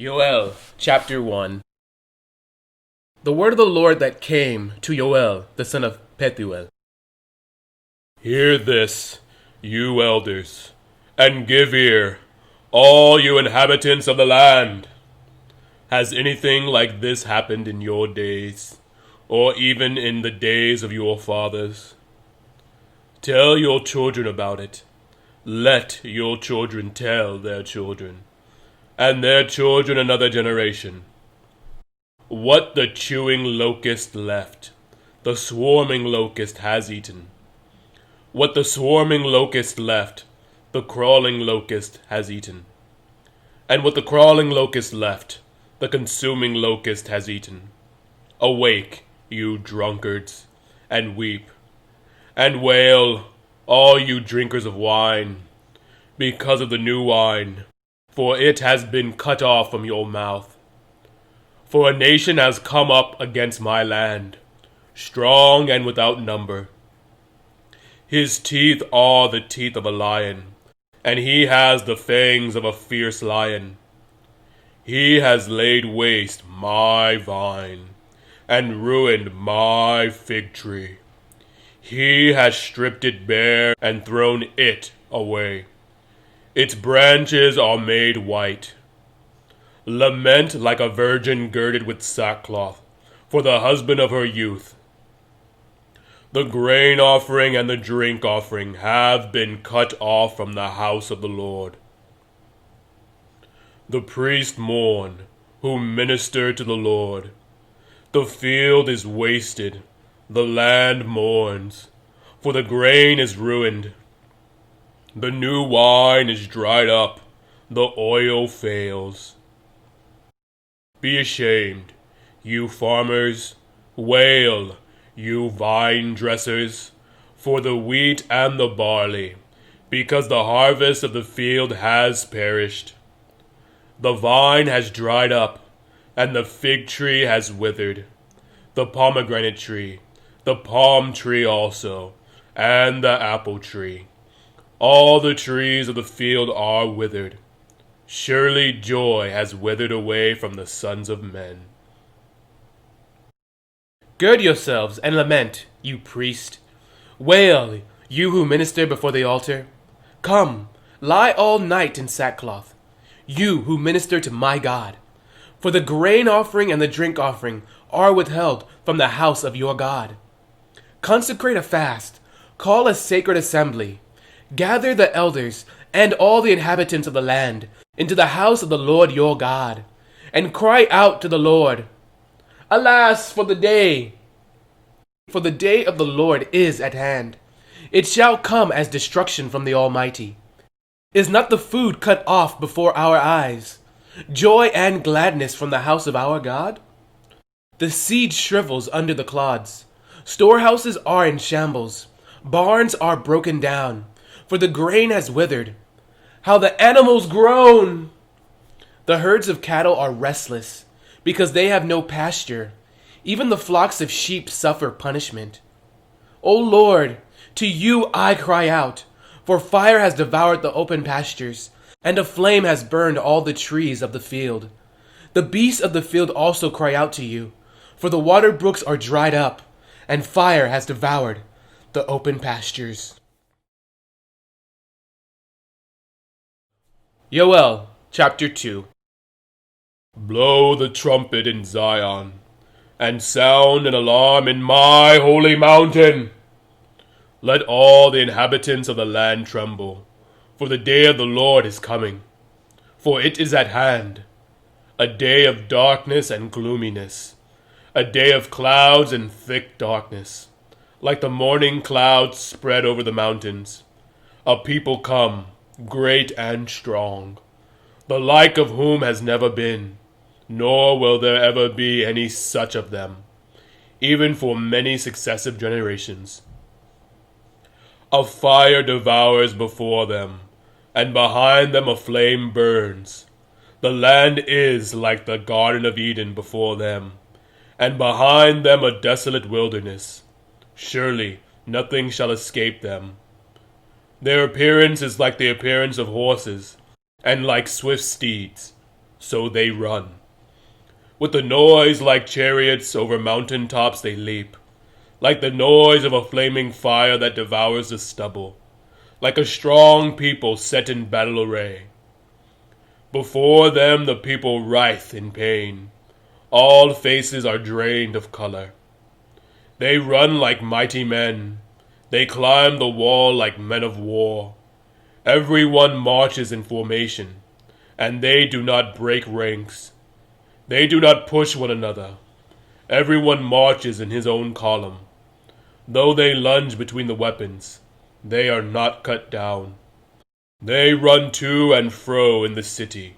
Yoel, chapter 1. The word of the Lord that came to Yoel, the son of Pethuel. Hear this, you elders, and give ear, all you inhabitants of the land. Has anything like this happened in your days, or even in the days of your fathers? Tell your children about it. Let your children tell their children, and their children another generation. What the chewing locust left, the swarming locust has eaten. What the swarming locust left, the crawling locust has eaten. And what the crawling locust left, the consuming locust has eaten. Awake, you drunkards, and weep, and wail, all you drinkers of wine, because of the new wine, for it has been cut off from your mouth. For a nation has come up against my land, strong and without number. His teeth are the teeth of a lion, and he has the fangs of a fierce lion. He has laid waste my vine, and ruined my fig tree. He has stripped it bare and thrown it away. Its branches are made white. Lament like a virgin girded with sackcloth for the husband of her youth. The grain offering and the drink offering have been cut off from the house of the Lord. The priests mourn, who minister to the Lord. The field is wasted, the land mourns, for the grain is ruined. The new wine is dried up, the oil fails. Be ashamed, you farmers, wail, you vine dressers, for the wheat and the barley, because the harvest of the field has perished. The vine has dried up, and the fig tree has withered, the pomegranate tree, the palm tree also, and the apple tree. All the trees of the field are withered. Surely joy has withered away from the sons of men. Gird yourselves and lament, you priest. Wail, you who minister before the altar. Come, lie all night in sackcloth, you who minister to my God. For the grain offering and the drink offering are withheld from the house of your God. Consecrate a fast, call a sacred assembly. Gather the elders and all the inhabitants of the land into the house of the Lord your God, and cry out to the Lord. Alas for the day! For the day of the Lord is at hand. It shall come as destruction from the Almighty. Is not the food cut off before our eyes, joy and gladness from the house of our God? The seed shrivels under the clods. Storehouses are in shambles. Barns are broken down, for the grain has withered. How the animals groan! The herds of cattle are restless, because they have no pasture. Even the flocks of sheep suffer punishment. O Lord, to you I cry out, for fire has devoured the open pastures, and a flame has burned all the trees of the field. The beasts of the field also cry out to you, for the water brooks are dried up, and fire has devoured the open pastures. Yoel, chapter 2. Blow the trumpet in Zion, and sound an alarm in my holy mountain. Let all the inhabitants of the land tremble, for the day of the Lord is coming. For it is at hand, a day of darkness and gloominess, a day of clouds and thick darkness, like the morning clouds spread over the mountains. A people come, great and strong, the like of whom has never been, nor will there ever be any such of them, even for many successive generations. A fire devours before them, and behind them a flame burns. The land is like the Garden of Eden before them, and behind them a desolate wilderness. Surely nothing shall escape them. Their appearance is like the appearance of horses, and like swift steeds. so they run. With the noise like chariots over mountain tops they leap, like the noise of a flaming fire that devours the stubble, like a strong people set in battle array. Before them the people writhe in pain. All faces are drained of color. They run like mighty men. They climb the wall like men of war. Everyone marches in formation, and they do not break ranks. They do not push one another. Everyone marches in his own column. Though they lunge between the weapons, they are not cut down. They run to and fro in the city.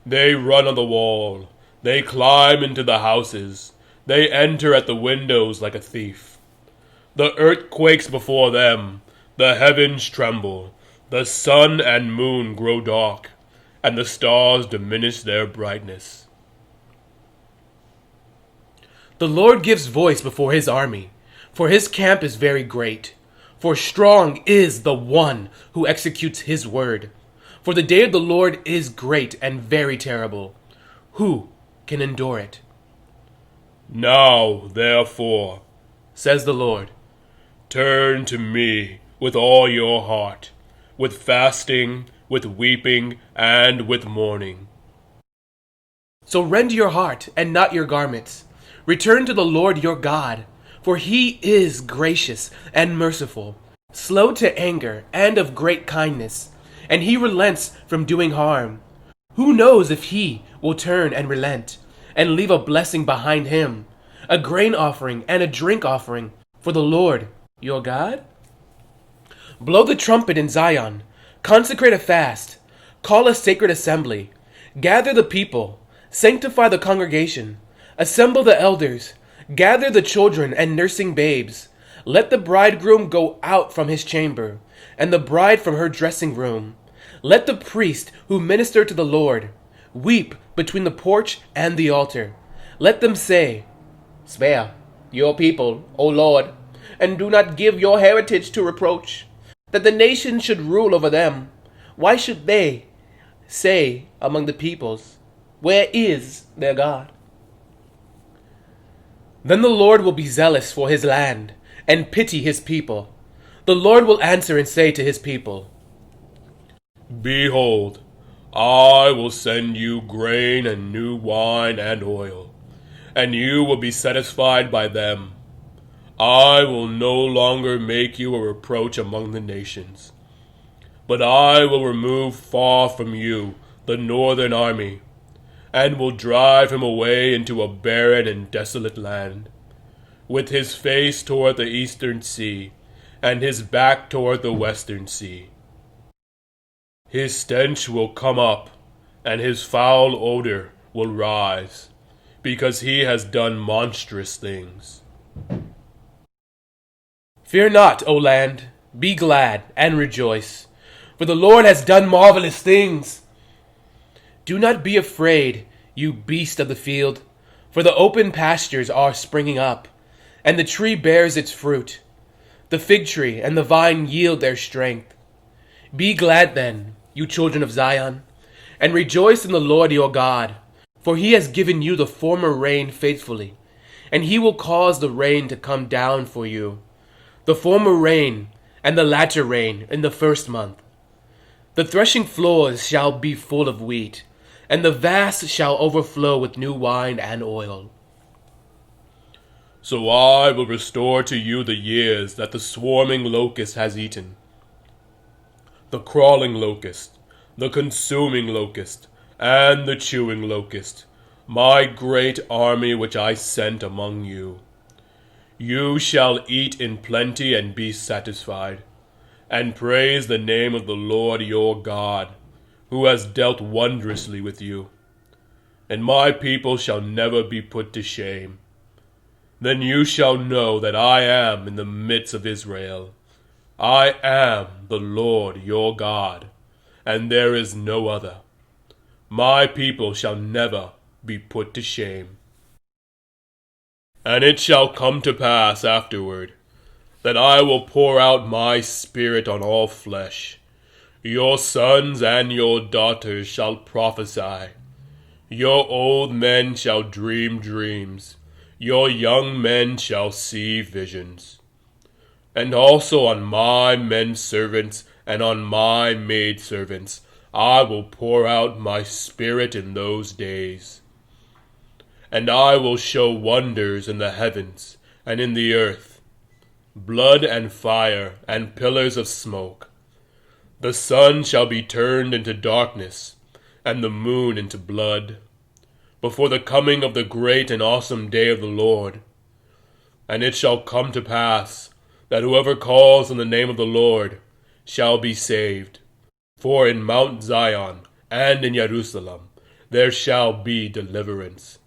They run on the wall. They climb into the houses. They enter at the windows like a thief. The earth quakes before them. The heavens tremble. The sun and moon grow dark, and the stars diminish their brightness. The Lord gives voice before his army, for his camp is very great. For strong is the one who executes his word. For the day of the Lord is great and very terrible. Who can endure it? Now, therefore, Says the Lord, turn to me with all your heart, with fasting, with weeping, and with mourning. so rend your heart and not your garments. Return to the Lord your God, for he is gracious and merciful, slow to anger and of great kindness, and he relents from doing harm. Who knows if he will turn and relent, and leave a blessing behind him, a grain offering and a drink offering for the Lord your God? Blow the trumpet in Zion, consecrate a fast, call a sacred assembly, gather the people, sanctify the congregation, assemble the elders, gather the children and nursing babes. Let the bridegroom go out from his chamber, and the bride from her dressing room. Let the priest who minister to the Lord weep between the porch and the altar. Let them say, Spare your people, O Lord, and do not give your heritage to reproach, that the nations should rule over them. Why should they say among the peoples, Where is their God? Then the Lord will be zealous for his land, and pity his people. The Lord will answer and say to his people, Behold, I will send you grain and new wine and oil, and you will be satisfied by them. I will no longer make you a reproach among the nations, but I will remove far from you the northern army, and will drive him away into a barren and desolate land, with his face toward the eastern sea, and his back toward the western sea. His stench will come up, and his foul odor will rise, because he has done monstrous things. Fear not, O land, be glad and rejoice, for the Lord has done marvelous things. Do not be afraid, you beast of the field, for the open pastures are springing up, and the tree bears its fruit. The fig tree and the vine yield their strength. Be glad then, you children of Zion, and rejoice in the Lord your God, for he has given you the former rain faithfully, and he will cause the rain to come down for you, the former rain and the latter rain in the first month. The threshing floors shall be full of wheat, and the vats shall overflow with new wine and oil. So I will restore to you the years that the swarming locust has eaten, the crawling locust, the consuming locust, and the chewing locust, my great army which I sent among you. You shall eat in plenty and be satisfied, and praise the name of the Lord your God, who has dealt wondrously with you. And my people shall never be put to shame. Then you shall know that I am in the midst of Israel. I am the Lord your God, and there is no other. My people shall never be put to shame. And it shall come to pass afterward, that I will pour out my spirit on all flesh. Your sons and your daughters shall prophesy. Your old men shall dream dreams, your young men shall see visions. And also on my men servants and on my maid servants I will pour out my spirit in those days. And I will show wonders in the heavens and in the earth, blood and fire and pillars of smoke. The sun shall be turned into darkness, and the moon into blood, before the coming of the great and awesome day of the Lord. And it shall come to pass that whoever calls on the name of the Lord shall be saved. For in Mount Zion and in Jerusalem there shall be deliverance,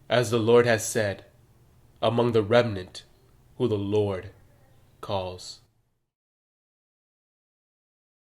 as the Lord has said, among the remnant who the Lord calls.